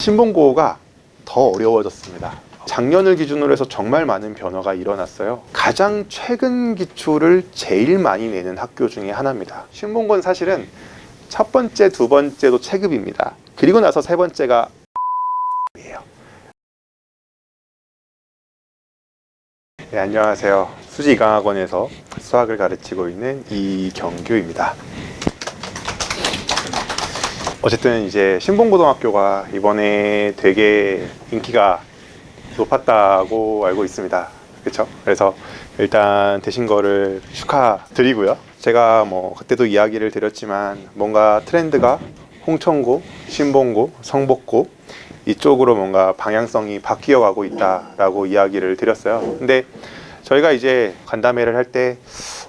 신본고가 더 어려워졌습니다. 작년을 기준으로 해서 정말 많은 변화가 일어났어요. 가장 최근 기출을 제일 많이 내는 학교 중에 하나입니다. 신본고는 사실은 첫 번째, 두 번째도 체급입니다. 그리고 나서 세 번째가 예요. 네, 안녕하세요. 수지이강학원에서 수학을 가르치고 있는 이경규입니다. 어쨌든 이제 신본고등학교가 이번에 되게 인기가 높았다고 알고 있습니다. 그렇죠? 그래서 일단 되신 거를 축하드리고요. 제가 그때도 이야기를 드렸지만 뭔가 트렌드가 홍천고, 신본고, 성복고 이쪽으로 뭔가 방향성이 바뀌어 가고 있다라고 이야기를 드렸어요. 근데 저희가 이제 간담회를 할 때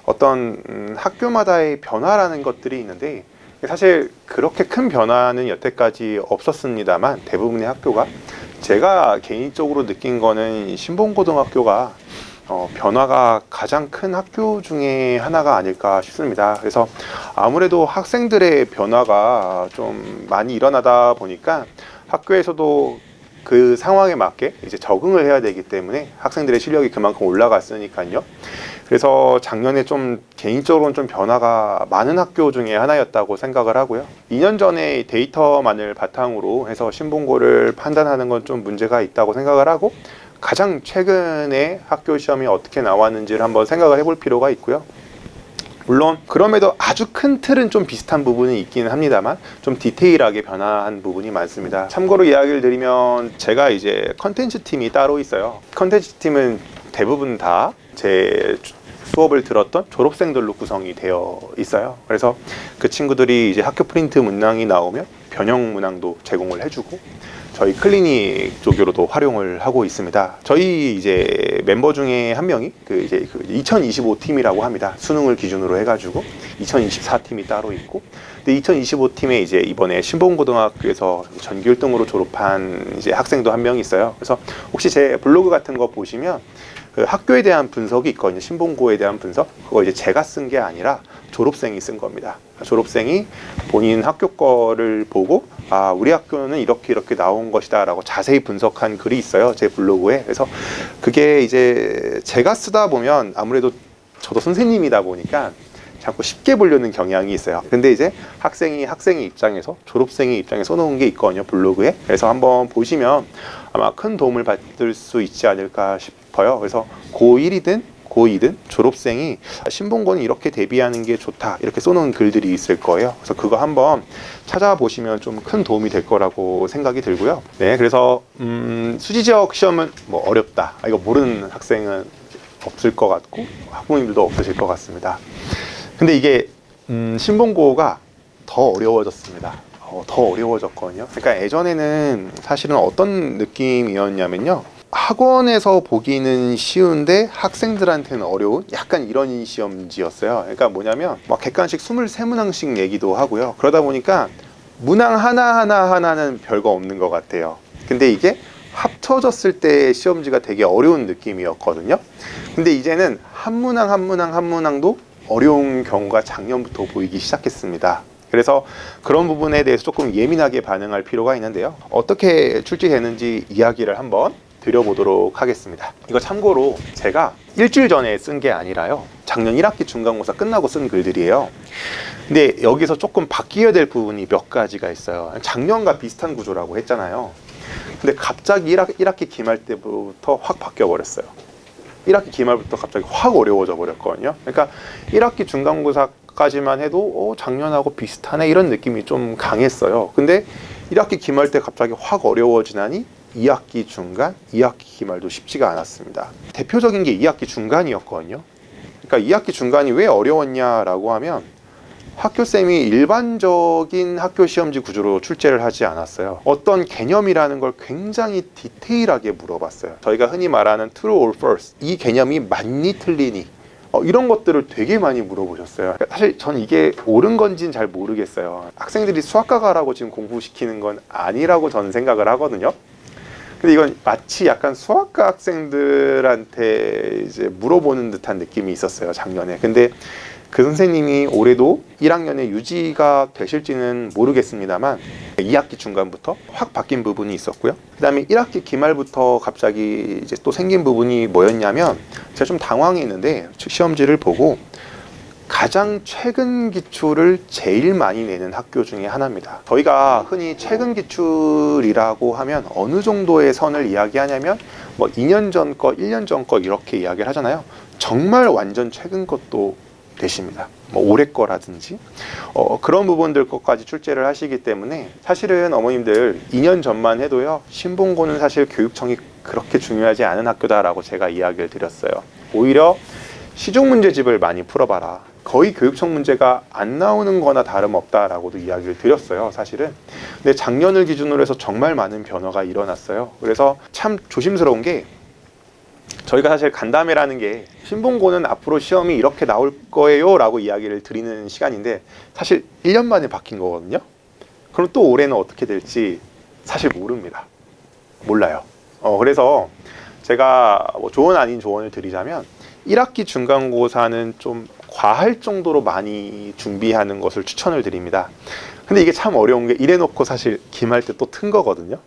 어떤 학교마다의 변화라는 것들이 있는데 사실 그렇게 큰 변화는 여태까지 없었습니다만 대부분의 학교가 제가 개인적으로 느낀 거는 신본고등학교가 변화가 가장 큰 학교 중에 하나가 아닐까 싶습니다. 그래서 아무래도 학생들의 변화가 좀 많이 일어나다 보니까 학교에서도 그 상황에 맞게 이제 적응을 해야 되기 때문에 학생들의 실력이 그만큼 올라갔으니까요. 그래서 작년에 좀 개인적으로는 좀 변화가 많은 학교 중에 하나였다고 생각을 하고요. 2년 전에 데이터만을 바탕으로 해서 신본고를 판단하는 건 좀 문제가 있다고 생각을 하고 가장 최근에 학교 시험이 어떻게 나왔는지를 한번 생각을 해볼 필요가 있고요. 물론 그럼에도 아주 큰 틀은 좀 비슷한 부분이 있기는 합니다만 좀 디테일하게 변화한 부분이 많습니다. 참고로 이야기를 드리면 제가 이제 컨텐츠 팀이 따로 있어요. 컨텐츠 팀은 대부분 다 제 수업을 들었던 졸업생들로 구성이 되어 있어요. 그래서 그 친구들이 이제 학교 프린트 문항이 나오면 변형 문항도 제공을 해주고 저희 클리닉 쪽으로도 활용을 하고 있습니다. 저희 이제 멤버 중에 한 명이 그 2025팀이라고 합니다. 수능을 기준으로 해가지고 2024팀이 따로 있고, 근데 2025팀에 이제 이번에 신본고등학교에서 전교 1등으로 졸업한 이제 학생도 한 명 있어요. 그래서 혹시 제 블로그 같은 거 보시면 그 학교에 대한 분석이 있거든요. 신본고에 대한 분석. 그거 이제 제가 쓴 게 아니라 졸업생이 쓴 겁니다. 졸업생이 본인 학교 거를 보고 우리 학교는 이렇게 나온 것이다 라고 자세히 분석한 글이 있어요. 제 블로그에. 그래서 그게 이제 제가 쓰다 보면 아무래도 저도 선생님이다 보니까 자꾸 쉽게 보려는 경향이 있어요. 근데 이제 학생의 입장에서 졸업생의 입장에 써놓은 게 있거든요. 블로그에. 그래서 한번 보시면 아마 큰 도움을 받을 수 있지 않을까 싶어요. 그래서 고1이든 고2든 졸업생이 신본고는 이렇게 대비하는 게 좋다 이렇게 써놓은 글들이 있을 거예요. 그래서 그거 한번 찾아보시면 좀 큰 도움이 될 거라고 생각이 들고요. 네, 그래서 수지지역 시험은 어렵다, 이거 모르는 학생은 없을 것 같고 학부모님들도 없으실 것 같습니다. 근데 이게 신본고가 더 어려워졌습니다. 더 어려워졌거든요. 그러니까 예전에는 사실은 어떤 느낌이었냐면요, 학원에서 보기는 쉬운데 학생들한테는 어려운 약간 이런 시험지였어요. 그러니까 뭐냐면 객관식 23문항씩 내기도 하고요. 그러다 보니까 문항 하나는 별거 없는 것 같아요. 근데 이게 합쳐졌을 때 시험지가 되게 어려운 느낌이었거든요. 근데 이제는 한 문항도 어려운 경우가 작년부터 보이기 시작했습니다. 그래서 그런 부분에 대해서 조금 예민하게 반응할 필요가 있는데요. 어떻게 출제되는지 이야기를 한번 드려보도록 하겠습니다. 이거 참고로 제가 일주일 전에 쓴 게 아니라요, 작년 1학기 중간고사 끝나고 쓴 글들이에요. 근데 여기서 조금 바뀌어야 될 부분이 몇 가지가 있어요. 작년과 비슷한 구조라고 했잖아요. 근데 갑자기 1학기 기말 때부터 확 바뀌어 버렸어요. 1학기 기말부터 갑자기 확 어려워져 버렸거든요. 그러니까 1학기 중간고사까지만 해도 작년하고 비슷하네 이런 느낌이 좀 강했어요. 근데 1학기 기말 때 갑자기 확 어려워지나니 2학기 중간, 2학기 기말도 쉽지가 않았습니다. 대표적인 게 2학기 중간이었거든요. 그러니까 2학기 중간이 왜 어려웠냐라고 하면 학교쌤이 일반적인 학교 시험지 구조로 출제를 하지 않았어요. 어떤 개념이라는 걸 굉장히 디테일하게 물어봤어요. 저희가 흔히 말하는 true or false, 이 개념이 맞니 틀리니 이런 것들을 되게 많이 물어보셨어요. 사실 전 이게 옳은 건지는 잘 모르겠어요. 학생들이 수학과가라고 지금 공부시키는 건 아니라고 저는 생각을 하거든요. 근데 이건 마치 약간 수학과 학생들한테 이제 물어보는 듯한 느낌이 있었어요, 작년에. 근데 그 선생님이 올해도 1학년에 유지가 되실지는 모르겠습니다만 2학기 중간부터 확 바뀐 부분이 있었고요. 그 다음에 1학기 기말부터 갑자기 이제 또 생긴 부분이 뭐였냐면 제가 좀 당황했는데 시험지를 보고 가장 최근 기출을 제일 많이 내는 학교 중에 하나입니다. 저희가 흔히 최근 기출이라고 하면 어느 정도의 선을 이야기하냐면 뭐 2년 전 거, 1년 전 거 이렇게 이야기를 하잖아요. 정말 완전 최근 것도 되십니다. 뭐 올해 거라든지 그런 부분들 것까지 출제를 하시기 때문에 사실은 어머님들 2년 전만 해도요, 신봉고는 사실 교육청이 그렇게 중요하지 않은 학교다라고 제가 이야기를 드렸어요. 오히려 시중 문제집을 많이 풀어봐라. 거의 교육청 문제가 안 나오는 거나 다름없다라고도 이야기를 드렸어요, 사실은. 근데 작년을 기준으로 해서 정말 많은 변화가 일어났어요. 그래서 참 조심스러운 게, 저희가 사실 간담회라는 게 신봉고는 앞으로 시험이 이렇게 나올 거예요 라고 이야기를 드리는 시간인데 사실 1년 만에 바뀐 거거든요. 그럼 또 올해는 어떻게 될지 사실 모릅니다. 몰라요. 그래서 제가 뭐 조언 아닌 조언을 드리자면 1학기 중간고사는 좀 과할 정도로 많이 준비하는 것을 추천을 드립니다. 근데 이게 참 어려운 게 이래놓고 사실 기말 때 또 튼 거거든요.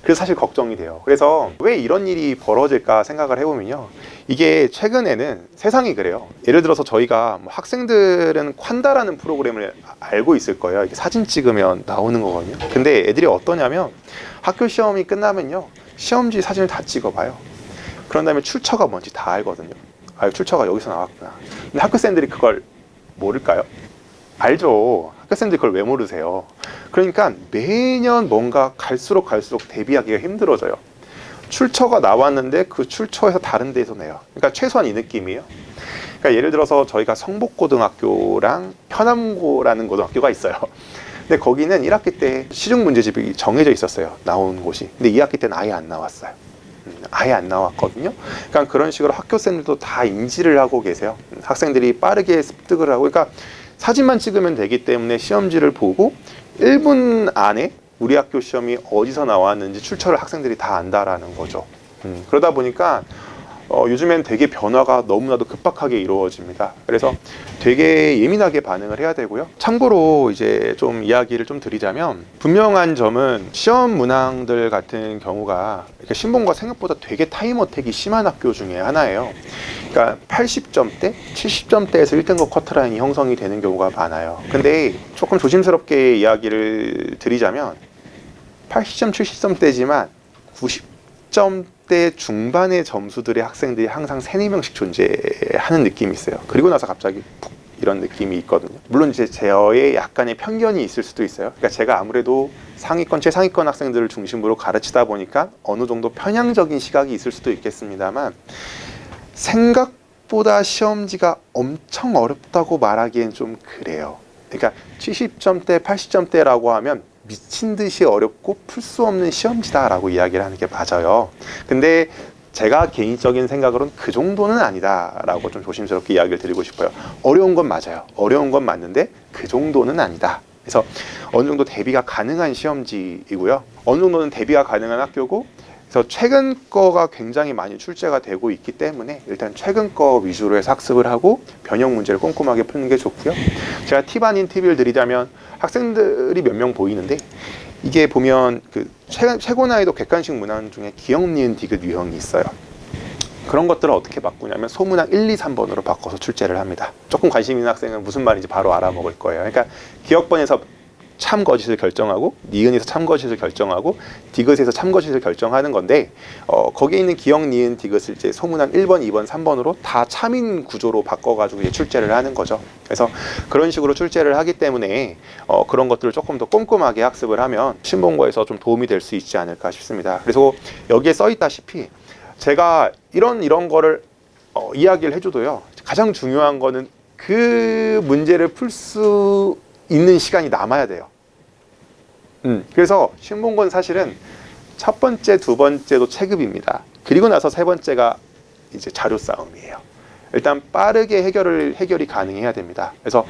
그래서 사실 걱정이 돼요. 그래서 왜 이런 일이 벌어질까 생각을 해보면요, 이게 최근에는 세상이 그래요. 예를 들어서 저희가 뭐 학생들은 콴다라는 프로그램을 알고 있을 거예요. 이게 사진 찍으면 나오는 거거든요. 근데 애들이 어떠냐면 학교 시험이 끝나면요, 시험지 사진을 다 찍어봐요. 그런 다음에 출처가 뭔지 다 알거든요. 아, 출처가 여기서 나왔구나. 근데 학교생들이 그걸 모를까요? 알죠. 학교생들이 그걸 왜 모르세요? 그러니까 매년 뭔가 갈수록 대비하기가 힘들어져요. 출처가 나왔는데 그 출처에서 다른 데서 내요. 그러니까 최소한 이 느낌이에요. 그러니까 예를 들어서 저희가 성북고등학교랑 편암고라는 고등학교가 있어요. 근데 거기는 1학기 때 시중 문제집이 정해져 있었어요, 나온 곳이. 근데 2학기 때는 아예 안 나왔어요. 아예 안 나왔거든요. 그러니까 그런 식으로 학교생들도 다 인지를 하고 계세요. 학생들이 빠르게 습득을 하고, 그러니까 사진만 찍으면 되기 때문에 시험지를 보고 1분 안에 우리 학교 시험이 어디서 나왔는지 출처를 학생들이 다 안다라는 거죠. 그러다 보니까 요즘엔 되게 변화가 너무나도 급박하게 이루어집니다. 그래서 되게 예민하게 반응을 해야 되고요. 참고로 이제 좀 이야기를 좀 드리자면, 분명한 점은 시험 문항들 같은 경우가 신봉과 생각보다 되게 타임어택이 심한 학교 중에 하나예요. 그러니까 80점대, 70점대에서 1등급 커트라인이 형성이 되는 경우가 많아요. 근데 조금 조심스럽게 이야기를 드리자면 80점, 70점대지만 90점대 중반의 점수들의 학생들이 항상 3, 4명씩 존재하는 느낌이 있어요. 그리고 나서 갑자기 푹 이런 느낌이 있거든요. 물론 이제 저의 약간의 편견이 있을 수도 있어요. 그러니까 제가 아무래도 상위권, 최상위권 학생들을 중심으로 가르치다 보니까 어느 정도 편향적인 시각이 있을 수도 있겠습니다만, 생각보다 시험지가 엄청 어렵다고 말하기엔 좀 그래요. 그러니까 70점대, 80점대라고 하면 미친 듯이 어렵고 풀 수 없는 시험지다라고 이야기를 하는 게 맞아요. 근데 제가 개인적인 생각으로는 그 정도는 아니다라고 좀 조심스럽게 이야기를 드리고 싶어요. 어려운 건 맞아요. 어려운 건 맞는데 그 정도는 아니다. 그래서 어느 정도 대비가 가능한 시험지이고요. 어느 정도는 대비가 가능한 학교고, 그래서 최근 거가 굉장히 많이 출제가 되고 있기 때문에 일단 최근 거 위주로 해서 학습을 하고 변형 문제를 꼼꼼하게 푸는 게 좋고요. 제가 팁 아닌 팁을 드리자면, 학생들이 몇 명 보이는데 이게 보면 그 최고 난이도 객관식 문항 중에 기억, 니은, 디귿 유형이 있어요. 그런 것들을 어떻게 바꾸냐면 소문항 1, 2, 3번으로 바꿔서 출제를 합니다. 조금 관심 있는 학생은 무슨 말인지 바로 알아먹을 거예요. 그러니까 기억번에서 참거짓을 결정하고, 니은에서 참거짓을 결정하고, 디귿에서 참거짓을 결정하는 건데, 거기에 있는 기억, 니은, 디귿을 이제 소문항 1번, 2번, 3번으로 다 참인 구조로 바꿔가지고 이제 출제를 하는 거죠. 그래서 그런 식으로 출제를 하기 때문에 그런 것들을 조금 더 꼼꼼하게 학습을 하면 신봉고에서 좀 도움이 될 수 있지 않을까 싶습니다. 그래서 여기에 써 있다시피 제가 이런 거를 이야기를 해줘도요, 가장 중요한 거는 그 문제를 풀 수 있는 시간이 남아야 돼요. 그래서 신봉고는 사실은 첫 번째, 두 번째도 체급입니다. 그리고 나서 세 번째가 이제 자료 싸움이에요. 일단 빠르게 해결이 가능해야 됩니다. 그래서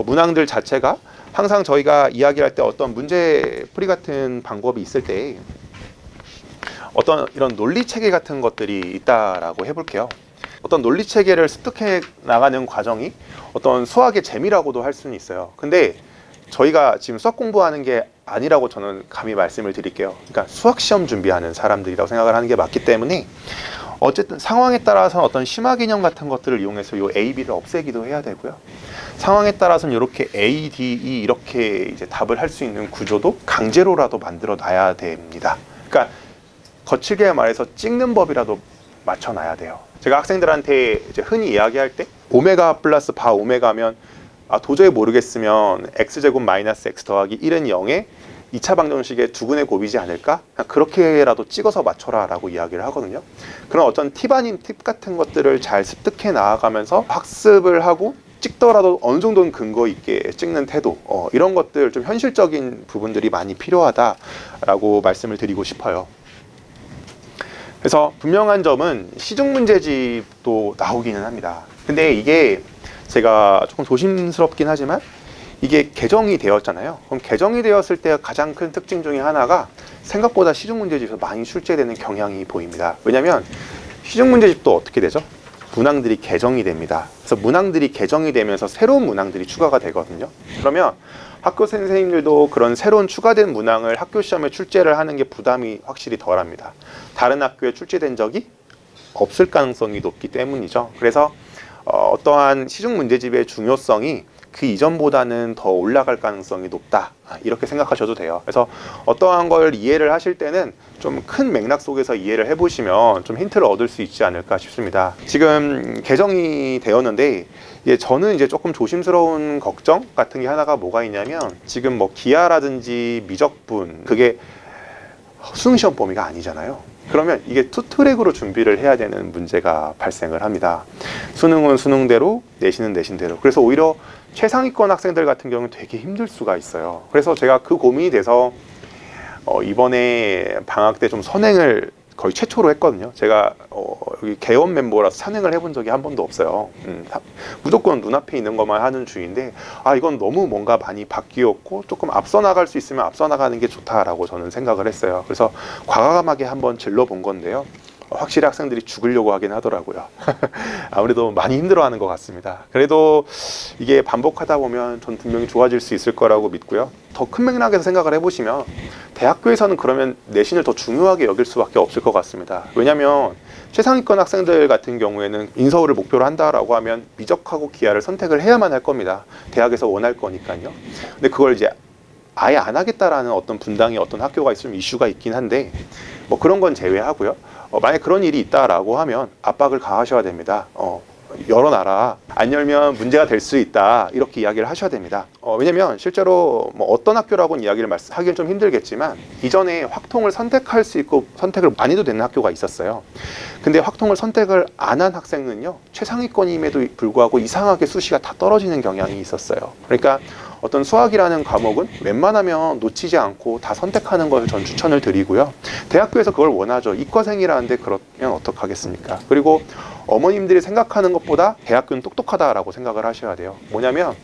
문항들 자체가 항상 저희가 이야기할 때 어떤 문제 풀이 같은 방법이 있을 때 어떤 이런 논리 체계 같은 것들이 있다라고 해볼게요. 어떤 논리 체계를 습득해 나가는 과정이 어떤 수학의 재미라고도 할 수는 있어요. 근데 저희가 지금 수학 공부하는 게 아니라고 저는 감히 말씀을 드릴게요. 그러니까 수학 시험 준비하는 사람들이라고 생각을 하는 게 맞기 때문에 어쨌든 상황에 따라서 어떤 심화 개념 같은 것들을 이용해서 요 A, B를 없애기도 해야 되고요. 상황에 따라서는 이렇게 A, D, E 이렇게 이제 답을 할 수 있는 구조도 강제로라도 만들어 놔야 됩니다. 그러니까 거칠게 말해서 찍는 법이라도 맞춰놔야 돼요. 제가 학생들한테 이제 흔히 이야기할 때 오메가 플러스 바 오메가면 도저히 모르겠으면 x제곱 마이너스 x 더하기 1은 0에 2차 방정식의 두근의 곱이지 않을까? 그냥 그렇게라도 찍어서 맞춰라 라고 이야기를 하거든요. 그런 어떤 팁 아닌 팁 같은 것들을 잘 습득해 나아가면서 학습을 하고 찍더라도 어느 정도는 근거 있게 찍는 태도, 이런 것들 좀 현실적인 부분들이 많이 필요하다라고 말씀을 드리고 싶어요. 그래서 분명한 점은 시중 문제집도 나오기는 합니다. 근데 이게 제가 조금 조심스럽긴 하지만 이게 개정이 되었잖아요. 그럼 개정이 되었을 때 가장 큰 특징 중에 하나가 생각보다 시중 문제집에서 많이 출제되는 경향이 보입니다. 왜냐하면 시중 문제집도 어떻게 되죠? 문항들이 개정이 됩니다. 그래서 문항들이 개정이 되면서 새로운 문항들이 추가가 되거든요. 그러면 학교 선생님들도 그런 새로운 추가된 문항을 학교 시험에 출제를 하는 게 부담이 확실히 덜합니다. 다른 학교에 출제된 적이 없을 가능성이 높기 때문이죠. 그래서 어떠한 시중 문제집의 중요성이 그 이전보다는 더 올라갈 가능성이 높다, 이렇게 생각하셔도 돼요. 그래서 어떠한 걸 이해를 하실 때는 좀 큰 맥락 속에서 이해를 해보시면 좀 힌트를 얻을 수 있지 않을까 싶습니다. 지금 개정이 되었는데 저는 이제 조금 조심스러운 걱정 같은 게 하나가 뭐가 있냐면, 지금 뭐 기하라든지 미적분, 그게 수능 시험 범위가 아니잖아요. 그러면 이게 투트랙으로 준비를 해야 되는 문제가 발생을 합니다. 수능은 수능대로, 내신은 내신대로. 그래서 오히려 최상위권 학생들 같은 경우는 되게 힘들 수가 있어요. 그래서 제가 그 고민이 돼서 이번에 방학 때 좀 선행을 거의 최초로 했거든요. 제가 여기 개원 멤버라서 선행을 해본 적이 한 번도 없어요. 무조건 눈앞에 있는 것만 하는 중인데, 이건 너무 뭔가 많이 바뀌었고 조금 앞서 나갈 수 있으면 앞서 나가는 게 좋다라고 저는 생각을 했어요. 그래서 과감하게 한번 질러본 건데요. 확실히 학생들이 죽으려고 하긴 하더라고요. 아무래도 많이 힘들어하는 것 같습니다. 그래도 이게 반복하다 보면 전 분명히 좋아질 수 있을 거라고 믿고요. 더 큰 맥락에서 생각을 해보시면 대학교에서는 그러면 내신을 더 중요하게 여길 수밖에 없을 것 같습니다. 왜냐하면 최상위권 학생들 같은 경우에는 인서울을 목표로 한다라고 하면 미적하고 기하를 선택을 해야만 할 겁니다. 대학에서 원할 거니까요. 근데 그걸 이제 아예 안 하겠다라는 어떤 분당의 어떤 학교가 있으면 이슈가 있긴 한데, 뭐 그런 건 제외하고요. 만약 그런 일이 있다라고 하면 압박을 가하셔야 됩니다. 열어놔라. 안 열면 문제가 될 수 있다. 이렇게 이야기를 하셔야 됩니다. 왜냐면 실제로 뭐 어떤 학교라고는 이야기를 하기는 좀 힘들겠지만, 이전에 확통을 선택할 수 있고 선택을 안 해도 되는 학교가 있었어요. 근데 확통을 선택을 안 한 학생은요, 최상위권임에도 불구하고 이상하게 수시가 다 떨어지는 경향이 있었어요. 그러니까 어떤 수학이라는 과목은 웬만하면 놓치지 않고 다 선택하는 것을 전 추천을 드리고요. 대학교에서 그걸 원하죠. 이과생이라는데 그러면 어떡하겠습니까? 그리고 어머님들이 생각하는 것보다 대학교는 똑똑하다라고 생각을 하셔야 돼요. 뭐냐면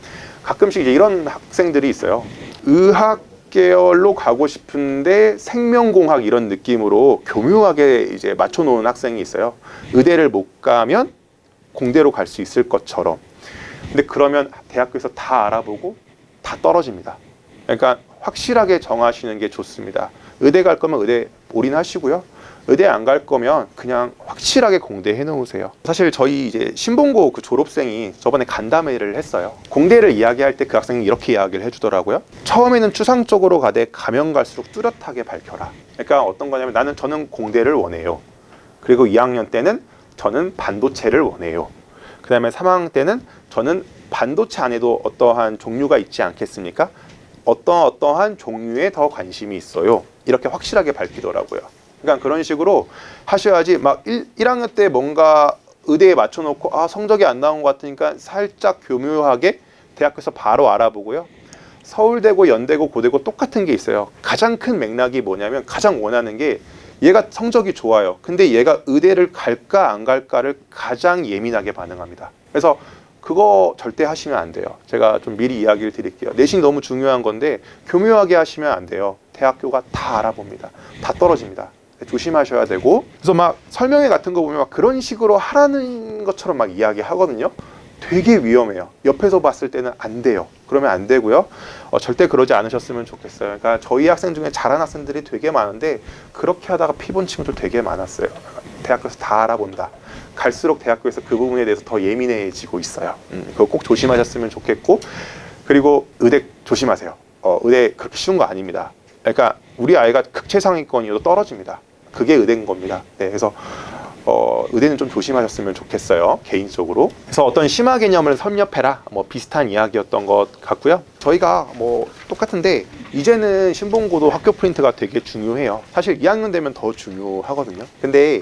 가끔씩 이제 이런 학생들이 있어요. 의학 계열로 가고 싶은데 생명공학 이런 느낌으로 교묘하게 이제 맞춰놓은 학생이 있어요. 의대를 못 가면 공대로 갈 수 있을 것처럼. 근데 그러면 대학교에서 다 알아보고 다 떨어집니다. 그러니까 확실하게 정하시는 게 좋습니다. 의대 갈 거면 의대 올인하시고요. 의대 안 갈 거면 그냥 확실하게 공대 해놓으세요. 사실 저희 이제 신봉고 그 졸업생이 저번에 간담회를 했어요. 공대를 이야기할 때 그 학생이 이렇게 이야기를 해주더라고요. 처음에는 추상적으로 가되 가면 갈수록 뚜렷하게 밝혀라. 그러니까 어떤 거냐면 저는 공대를 원해요. 그리고 2학년 때는 저는 반도체를 원해요. 그 다음에 3학년 때는 저는 반도체 안에도 어떠한 종류가 있지 않겠습니까? 어떠한 종류에 더 관심이 있어요. 이렇게 확실하게 밝히더라고요. 그러니까 그런 식으로 하셔야지 막 1학년 때 뭔가 의대에 맞춰놓고 성적이 안 나온 것 같으니까 살짝 교묘하게 대학교에서 바로 알아보고요. 서울대고 연대고 고대고 똑같은 게 있어요. 가장 큰 맥락이 뭐냐면 가장 원하는 게 얘가 성적이 좋아요. 근데 얘가 의대를 갈까 안 갈까를 가장 예민하게 반응합니다. 그래서 그거 절대 하시면 안 돼요. 제가 좀 미리 이야기를 드릴게요. 내신이 너무 중요한 건데 교묘하게 하시면 안 돼요. 대학교가 다 알아봅니다. 다 떨어집니다. 조심하셔야 되고, 그래서 막 설명회 같은 거 보면 막 그런 식으로 하라는 것처럼 막 이야기하거든요. 되게 위험해요. 옆에서 봤을 때는 안 돼요. 그러면 안 되고요. 절대 그러지 않으셨으면 좋겠어요. 그러니까 저희 학생 중에 잘하는 학생들이 되게 많은데 그렇게 하다가 피 본 친구들 되게 많았어요. 대학교에서 다 알아본다. 갈수록 대학교에서 그 부분에 대해서 더 예민해지고 있어요. 그거 꼭 조심하셨으면 좋겠고, 그리고 의대 조심하세요. 의대 그렇게 쉬운 거 아닙니다. 그러니까 우리 아이가 극최상위권이어도 떨어집니다. 그게 의대인 겁니다. 네, 그래서 의대는 좀 조심하셨으면 좋겠어요, 개인적으로. 그래서 어떤 심화 개념을 섭렵해라, 뭐 비슷한 이야기였던 것 같고요. 저희가 뭐 똑같은데 이제는 신봉고도 학교 프린트가 되게 중요해요. 사실 2학년 되면 더 중요하거든요. 근데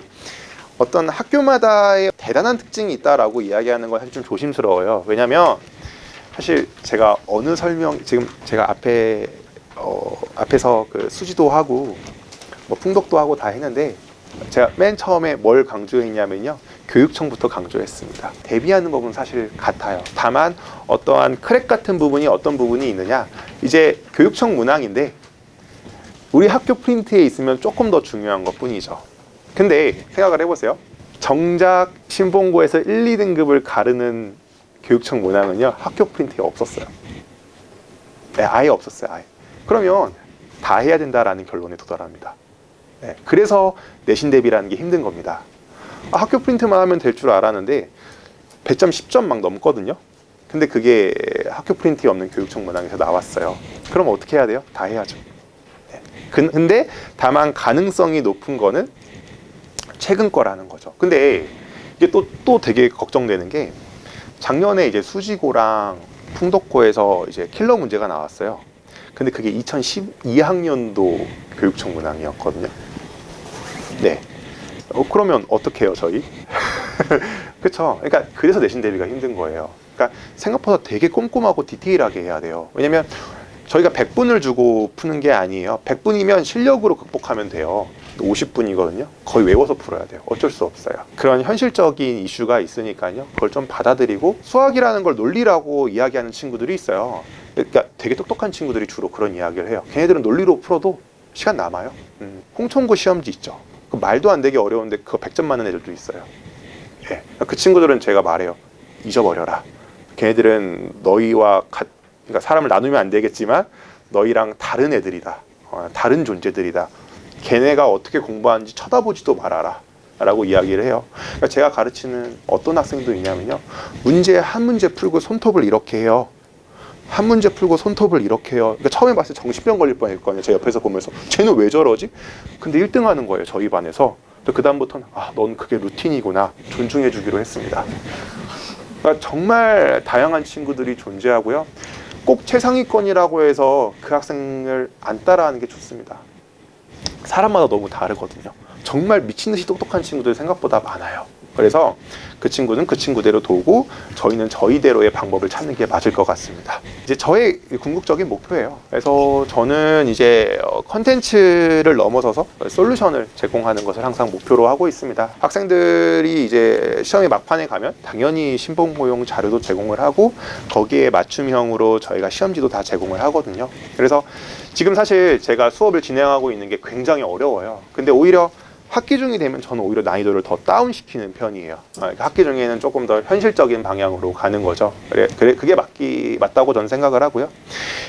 어떤 학교마다의 대단한 특징이 있다라고 이야기하는 건 사실 좀 조심스러워요. 왜냐면 사실 제가 어느 설명, 지금 제가 앞에서 그 수지도 하고 뭐 풍독도 하고 다 했는데, 제가 맨 처음에 뭘 강조했냐면요, 교육청부터 강조했습니다. 대비하는 법은 사실 같아요. 다만 어떠한 크랙 같은 부분이 어떤 부분이 있느냐, 이제 교육청 문항인데 우리 학교 프린트에 있으면 조금 더 중요한 것 뿐이죠. 근데 생각을 해보세요. 정작 신봉고에서 1, 2등급을 가르는 교육청 문항은요, 학교 프린트에 없었어요. 네, 아예 없었어요. 아예. 그러면 다 해야 된다라는 결론에 도달합니다. 네, 그래서 내신 대비라는 게 힘든 겁니다. 학교 프린트만 하면 될 줄 알았는데 100점, 10점 막 넘거든요. 근데 그게 학교 프린트에 없는 교육청 문항에서 나왔어요. 그럼 어떻게 해야 돼요? 다 해야죠. 네. 근데 다만 가능성이 높은 거는 최근 거라는 거죠. 근데 이게 또 되게 걱정되는 게, 작년에 이제 수지고랑 풍독고에서 이제 킬러 문제가 나왔어요. 근데 그게 2012학년도 교육청 문항이었거든요. 네. 그러면 어떻게 해요, 저희? 그쵸? 그러니까 그래서 내신 대비가 힘든 거예요. 그러니까 생각보다 되게 꼼꼼하고 디테일하게 해야 돼요. 왜냐면 저희가 100분을 주고 푸는 게 아니에요. 100분이면 실력으로 극복하면 돼요. 50분이거든요. 거의 외워서 풀어야 돼요. 어쩔 수 없어요. 그런 현실적인 이슈가 있으니까요. 그걸 좀 받아들이고, 수학이라는 걸 논리라고 이야기하는 친구들이 있어요. 그러니까 되게 똑똑한 친구들이 주로 그런 이야기를 해요. 걔네들은 논리로 풀어도 시간 남아요. 홍천고 시험지 있죠. 그 말도 안 되게 어려운데 그거 100점 맞는 애들도 있어요. 예. 그 친구들은 제가 말해요. 잊어버려라. 걔네들은 너희와 그러니까 사람을 나누면 안 되겠지만 너희랑 다른 애들이다. 다른 존재들이다. 걔네가 어떻게 공부하는지 쳐다보지도 말아라 라고 이야기를 해요. 그러니까 제가 가르치는 어떤 학생도 있냐면요, 문제 한 문제 풀고 손톱을 이렇게 해요. 한 문제 풀고 손톱을 이렇게 해요. 그러니까 처음에 봤을 때 정신병 걸릴 뻔했거든요. 제 옆에서 보면서 쟤는 왜 저러지? 근데 1등 하는 거예요, 저희 반에서. 그 다음부터는 넌 그게 루틴이구나, 존중해 주기로 했습니다. 그러니까 정말 다양한 친구들이 존재하고요. 꼭 최상위권이라고 해서 그 학생을 안 따라하는 게 좋습니다. 사람마다 너무 다르거든요. 정말 미친듯이 똑똑한 친구들 생각보다 많아요. 그래서 그 친구는 그 친구대로 도우고, 저희는 저희대로의 방법을 찾는 게 맞을 것 같습니다. 이제 저의 궁극적인 목표예요. 그래서 저는 이제 컨텐츠를 넘어서서 솔루션을 제공하는 것을 항상 목표로 하고 있습니다. 학생들이 이제 시험의 막판에 가면 당연히 신봉고용 자료도 제공을 하고, 거기에 맞춤형으로 저희가 시험지도 다 제공을 하거든요. 그래서 지금 사실 제가 수업을 진행하고 있는 게 굉장히 어려워요. 근데 오히려 학기 중이 되면 저는 오히려 난이도를 더 다운시키는 편이에요. 학기 중에는 조금 더 현실적인 방향으로 가는 거죠. 그게 맞다고 저는 생각을 하고요.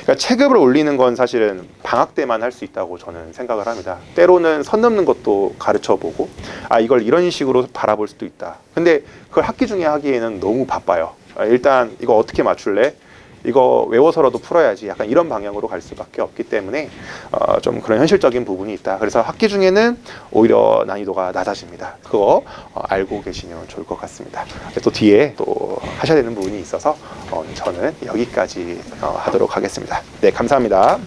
그러니까 체급을 올리는 건 사실은 방학 때만 할 수 있다고 저는 생각을 합니다. 때로는 선 넘는 것도 가르쳐보고, 이걸 이런 식으로 바라볼 수도 있다. 근데 그걸 학기 중에 하기에는 너무 바빠요. 일단 이거 어떻게 맞출래? 이거 외워서라도 풀어야지, 약간 이런 방향으로 갈 수밖에 없기 때문에 좀 그런 현실적인 부분이 있다. 그래서 학기 중에는 오히려 난이도가 낮아집니다. 그거 알고 계시면 좋을 것 같습니다. 또 뒤에 또 하셔야 되는 부분이 있어서 저는 여기까지 하도록 하겠습니다. 네, 감사합니다.